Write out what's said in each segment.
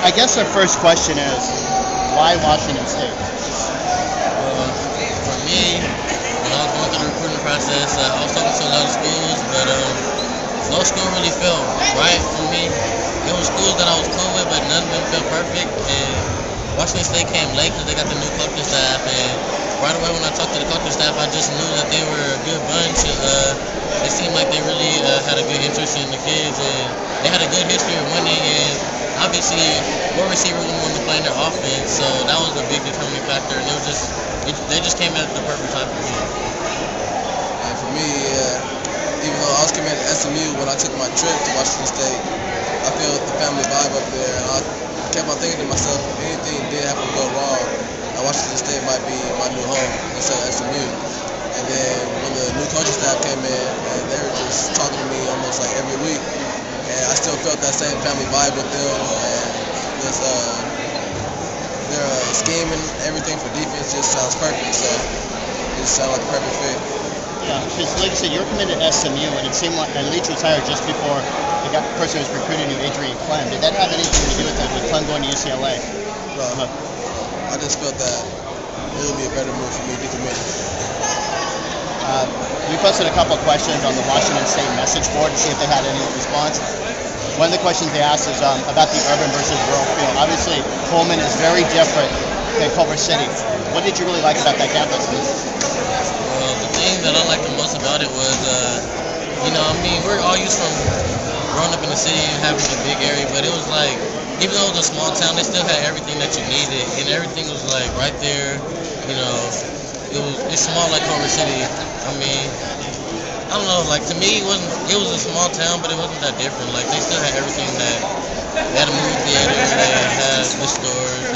I guess the first question is, why Washington State? For me, when I was going through the recruiting process, I was talking to a lot of schools, but no school really felt right for me. It was schools that I was cool with, but none of them felt perfect. And Washington State came late because they got the new coaching staff. And right away when I talked to the coaching staff, I just knew that they were a good bunch. It seemed like they really had a good interest in the kids, and they had a good history of winning. And obviously, four receivers wanted to play in their offense, so that was a big determining factor. And they just came at the perfect time for me. And for me, even though I was committed to SMU, when I took my trip to Washington State, I felt the family vibe up there, and I kept on thinking to myself, if anything did happen to go wrong, Washington State might be my new home instead of SMU. And then when the new coaching staff came in, and they were just talking to me almost like every week, and I still felt that same family vibe with them, and this their scheme and everything for defense just sounds perfect. So it just sounded like a perfect fit. Yeah, because like you said, you're committed to SMU, and it seemed like Leach was hired just before the person who was recruiting you, Adrian Clem. Did that have anything to do with that, with Clem going to UCLA? No, I just felt that it would be a better move for me to commit. We posted a couple of questions on the Washington State message board to see if they had any response. One of the questions they asked is about the urban versus rural field. Obviously, Pullman is very different than Culver City. What did you really like about that campus? Well, the thing that I liked the most about it was, we're all used from growing up in the city and having a big area, but it was like, even though it was a small town, they still had everything that you needed, and everything was like right there. It's small like Culver City. I don't know, like to me it was a small town, but it wasn't that different. Like they still had everything they had a movie theater, they had the stores,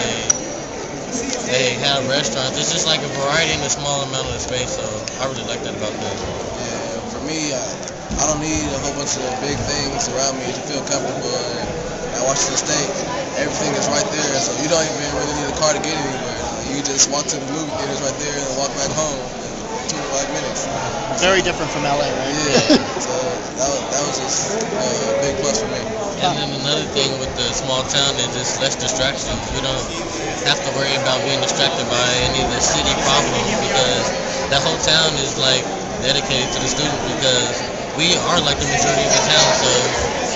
they had restaurants. It's just like a variety in a small amount of the space, so I really like that about that. Yeah, for me, I don't need a whole bunch of big things around me to feel comfortable. At Washington State, everything is right there, so you don't even really need a car to get anywhere. You just walk to the movie theaters right there and walk back home in 2 to 5 minutes. Very different from LA, right? Yeah, so that was just a big plus for me. And then another thing with the small town is just less distractions. We don't have to worry about being distracted by any of the city problems, because that whole town is like dedicated to the students, because we are like the majority of the town, so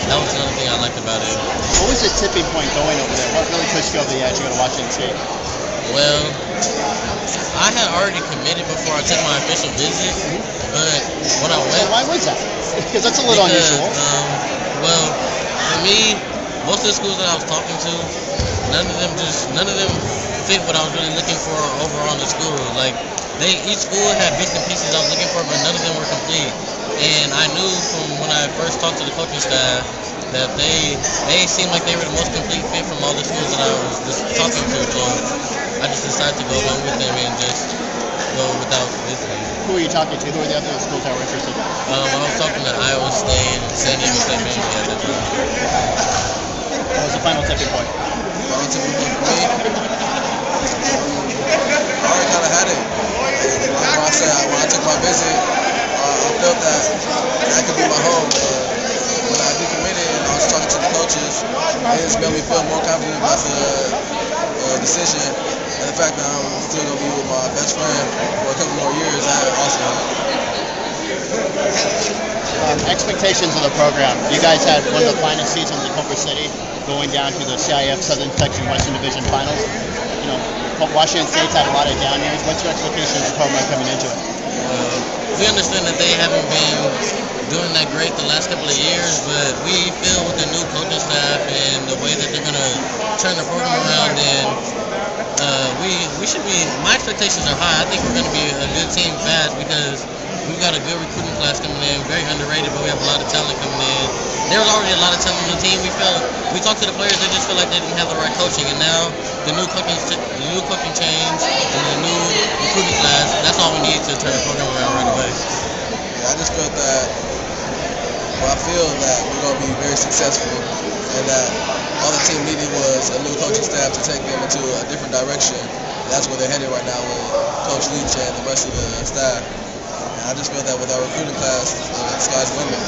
that was another thing I liked about it. What was the tipping point going over there? What really pushed you over the edge to go to Washington State? Well, I had already committed before I took my official visit, but when I went... Why was that? Because that's a little unusual. For me, most of the schools that I was talking to, none of them fit what I was really looking for overall in the school. Like, each school had bits and pieces I was looking for, but none of them were complete. And I knew from when I first talked to the coaching staff that they seemed like they were the most complete fit from all the schools that I was just talking to. So I just decided to go along with them and just go without visiting. Who were you talking to? Who were the other schools that were interested? I was talking to Iowa State and San Diego State mainly at that time. What was the final tipping point? Final tipping point for me, I already kind of had it. When I took my visit, I felt that could be my home. When I decommitted and I was talking to the coaches, it just made me feel more confident about the decision, and the fact that I'm still going to be with my best friend for a couple more years. That also helped. Expectations of the program. You guys had one of the finest seasons in Culver City, going down to the CIF Southern Section Western Division Finals. Washington State's had a lot of down years. What's your expectations of the program coming into it? We understand that they haven't been doing that great the last couple of years, but we feel with the new coaching staff and the way that they're going to turn the program around, and we should be. My expectations are high. I think we're going to be a good team fast, because we've got a good recruiting class coming in, very underrated, but we have a lot of talent coming in. There was already a lot of talent on the team. We talked to the players, they just feel like they didn't have the right coaching, and now the new coaching change and the new recruiting class, that's all we need to turn the program around right away. Yeah, I just felt that, I feel that we're going to be very successful, and that all the team needed was a new coaching staff to take them into a different direction. And that's where they're headed right now with Coach Leach and the rest of the staff. And I just feel that with our recruiting class, the sky's the limit.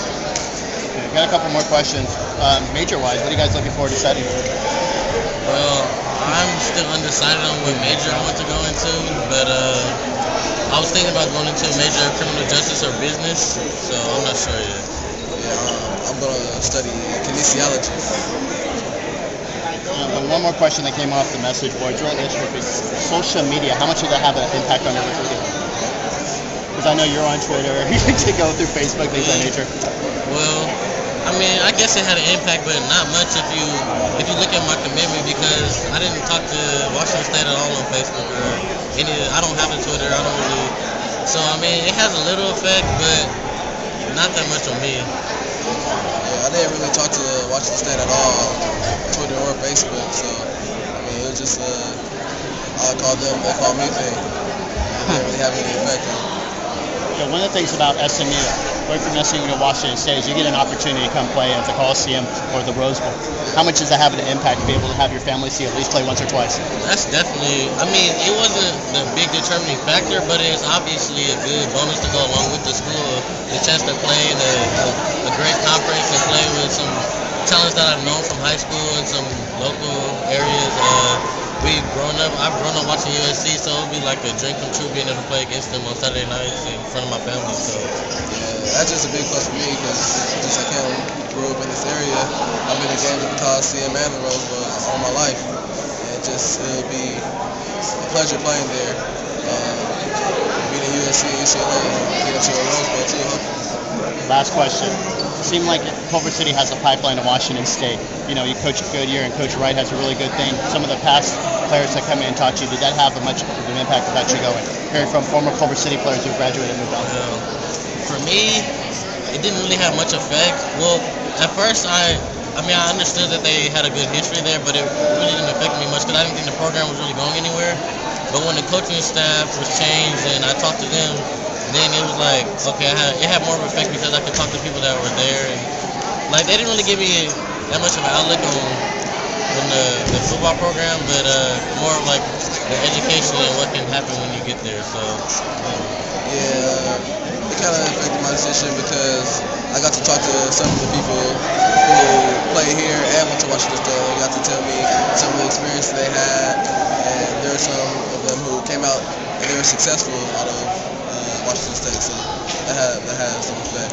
Okay, got a couple more questions. Major-wise, what are you guys looking forward to studying? Well, I'm still undecided on what major I want to go into, but I was thinking about going into a major of criminal justice or business, so I'm not sure yet. Yeah, I'm gonna study kinesiology. One more question that came off the message board. It's really interesting. Social media, how much did that have an impact on your recruiting? Because I know you're on Twitter, you like to go through Facebook, things of that nature. Well, I mean, I guess it had an impact, but not much if you look at my commitment, because I didn't talk to Washington State at all on Facebook or any. I don't have a Twitter. I don't really. So I mean, it has a little effect, but not that much on me. Yeah, I didn't really talk to Washington State at all, Twitter or Facebook. So I mean, it was just I called them, they called me thing. It didn't really have any effect on me. One of the things about SMU, going from SMU to Washington State, is you get an opportunity to come play at the Coliseum or the Rose Bowl. How much does that have an impact to be able to have your family see at least play once or twice? That's definitely. I mean, it wasn't the big determining factor, but it's obviously a good bonus to go along with the school. The chance to play in a great conference and play with some talents that I've known from high school and some local areas. I've grown up watching USC, so it'll be like a dream come true being able to play against them on Saturday nights in front of my family. So yeah, that's just a big plus for me, because just like him, grew up in this area. I've been to games at the Coliseum and the Rose Bowl all my life. And it'll be a pleasure playing there. And beating USC and UCLA, getting to a Rose Bowl too, hopefully. Last question. It seemed like Culver City has a pipeline to Washington State. You know, you coach Goodyear and Coach Wright has a really good thing. Some of the past players that come in and taught you, did that have much of an impact without you going? Hearing from former Culver City players who graduated and moved on. For me, it didn't really have much effect. Well, at first I understood that they had a good history there, but it really didn't affect me much because I didn't think the program was really going anywhere. But when the coaching staff was changed and I talked to them, then it was like, okay, it had more of an effect because I could talk to people that were there. And like, they didn't really give me that much of an outlook on the football program, but more of like the education and what can happen when you get there. So yeah, it kind of affected my decision because I got to talk to some of the people who play here and went to Washington State. They got to tell me some of the experience they had, and there are some of them who came out and they were successful out of Washington State, so that had some effect.